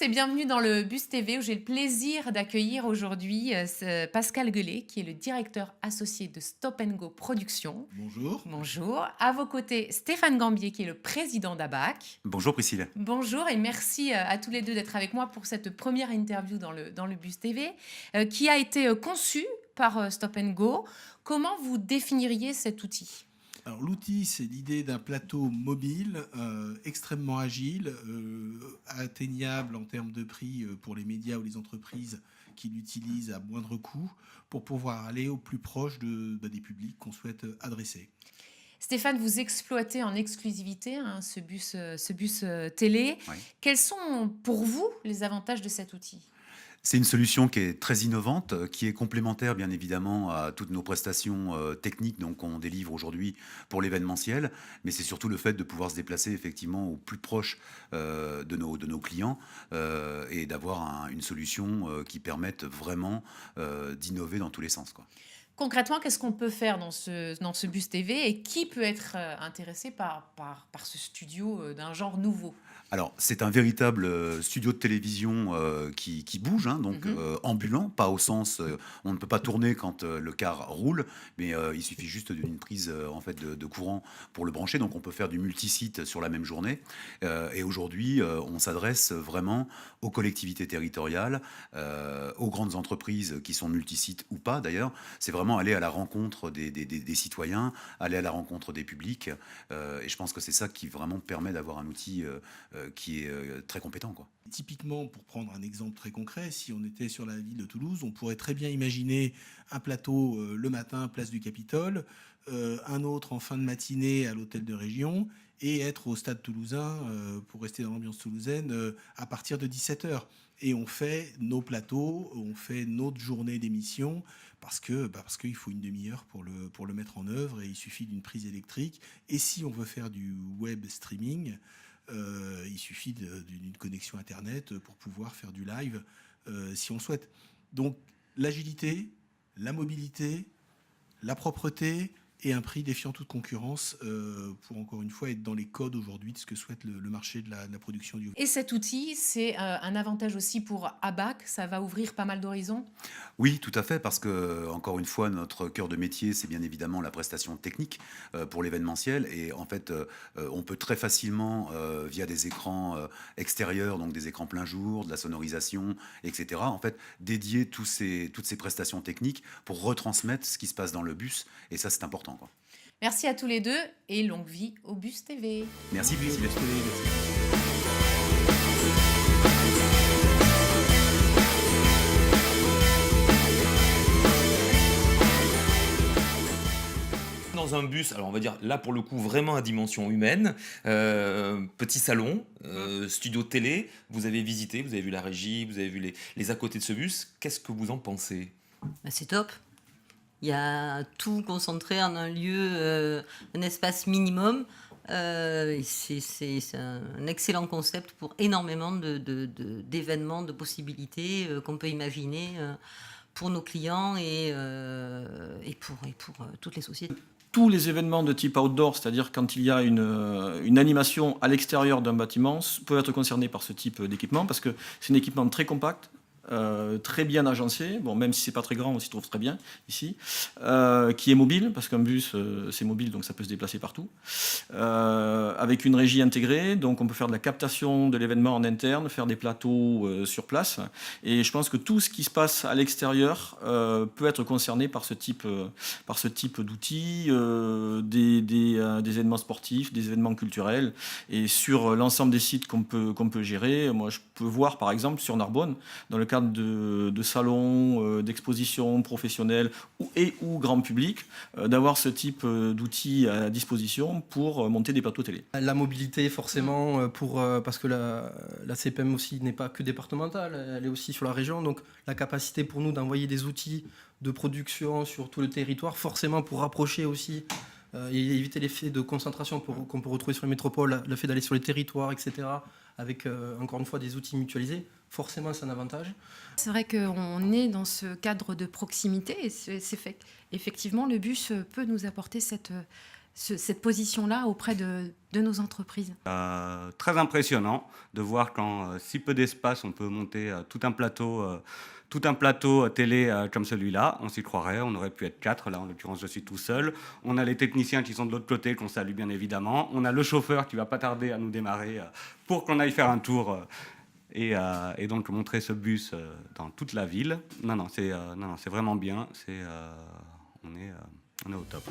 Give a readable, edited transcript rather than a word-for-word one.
et bienvenue dans le Bus TV où j'ai le plaisir d'accueillir aujourd'hui Pascal Gueulet qui est le directeur associé de Stop Go Productions. Bonjour. Bonjour. À vos côtés, Stéphane Gambier qui est le président d'ABAC. Bonjour Priscille. Bonjour et merci à tous les deux d'être avec moi pour cette première interview dans le Bus TV qui a été conçue par Stop Go. Comment vous définiriez cet outil ? Alors l'outil, c'est l'idée d'un plateau mobile extrêmement agile, atteignable en termes de prix pour les médias ou les entreprises qui l'utilisent à moindre coût pour pouvoir aller au plus proche des publics qu'on souhaite adresser. Stéphane, vous exploitez en exclusivité ce bus télé. Oui. Quels sont pour vous les avantages de cet outil ? C'est une solution qui est très innovante, qui est complémentaire bien évidemment à toutes nos prestations techniques donc qu'on délivre aujourd'hui pour l'événementiel, mais c'est surtout le fait de pouvoir se déplacer effectivement au plus proche de nos clients et d'avoir une solution qui permette vraiment d'innover dans tous les sens, quoi. Concrètement, qu'est-ce qu'on peut faire dans ce bus TV et qui peut être intéressé par ce studio d'un genre nouveau ? Alors, c'est un véritable studio de télévision qui bouge, hein, donc ambulant, pas au sens on ne peut pas tourner quand le car roule, mais il suffit juste d'une prise en fait de courant pour le brancher, donc on peut faire du multisite sur la même journée. Et aujourd'hui, on s'adresse vraiment aux collectivités territoriales, aux grandes entreprises qui sont multisites ou pas d'ailleurs. C'est vraiment aller à la rencontre des citoyens, aller à la rencontre des publics, et je pense que c'est ça qui vraiment permet d'avoir un outil qui est très compétent, quoi. Typiquement, pour prendre un exemple très concret, si on était sur la ville de Toulouse, on pourrait très bien imaginer un plateau le matin, place du Capitole, un autre en fin de matinée à l'hôtel de région, et être au stade toulousain, pour rester dans l'ambiance toulousaine, à partir de 17h. Et on fait nos plateaux, on fait notre journée d'émission, parce qu'il faut une demi-heure pour le mettre en œuvre, et il suffit d'une prise électrique. Et si on veut faire du web streaming, il suffit d'une connexion Internet pour pouvoir faire du live si on souhaite. Donc l'agilité, la mobilité, la propreté et un prix défiant toute concurrence pour encore une fois être dans les codes aujourd'hui de ce que souhaite le marché de la production du. Et cet outil, c'est un avantage aussi pour ABAC, ça va ouvrir pas mal d'horizons ? Oui, tout à fait, parce que, encore une fois, notre cœur de métier, c'est bien évidemment la prestation technique pour l'événementiel. Et en fait, on peut très facilement, via des écrans extérieurs, donc des écrans plein jour, de la sonorisation, etc., en fait, dédier toutes ces prestations techniques pour retransmettre ce qui se passe dans le bus. Et ça, c'est important, quoi. Merci à tous les deux et longue vie au Bus TV. Merci, Priscille. Dans un bus, alors on va dire là pour le coup vraiment à dimension humaine, petit salon, studio télé, vous avez visité, vous avez vu la régie, vous avez vu les à côté de ce bus, qu'est-ce que vous en pensez ? C'est top. Il y a tout concentré en un lieu, un espace minimum. C'est un excellent concept pour énormément d'événements, de possibilités qu'on peut imaginer pour nos clients et pour toutes les sociétés. Tous les événements de type outdoor, c'est-à-dire quand il y a une animation à l'extérieur d'un bâtiment, peuvent être concernés par ce type d'équipement parce que c'est un équipement très compact, très bien agencé, bon, même si c'est pas très grand, on s'y trouve très bien ici, qui est mobile, parce qu'un bus c'est mobile, donc ça peut se déplacer partout, avec une régie intégrée, donc on peut faire de la captation de l'événement en interne, faire des plateaux sur place, et je pense que tout ce qui se passe à l'extérieur peut être concerné par ce type d'outils, des événements sportifs, des événements culturels, et sur l'ensemble des sites qu'on peut gérer, moi je peux voir par exemple sur Narbonne, dans le cadre de salons, d'expositions professionnelles ou grand public, d'avoir ce type d'outils à disposition pour monter des plateaux télé. La mobilité forcément, parce que la CPM aussi n'est pas que départementale, elle est aussi sur la région, donc la capacité pour nous d'envoyer des outils de production sur tout le territoire, forcément pour rapprocher aussi et éviter l'effet de concentration qu'on peut retrouver sur les métropoles, le fait d'aller sur les territoires, etc., avec encore une fois des outils mutualisés, forcément c'est un avantage. C'est vrai qu'on est dans ce cadre de proximité et effectivement le bus peut nous apporter cette position-là auprès de nos entreprises? Très impressionnant de voir qu'en si peu d'espace, on peut monter tout un plateau télé comme celui-là. On s'y croirait, on aurait pu être 4. Là, en l'occurrence, je suis tout seul. On a les techniciens qui sont de l'autre côté, qu'on salue bien évidemment. On a le chauffeur qui va pas tarder à nous démarrer pour qu'on aille faire un tour et donc montrer ce bus dans toute la ville. Non, c'est vraiment bien. On est au top.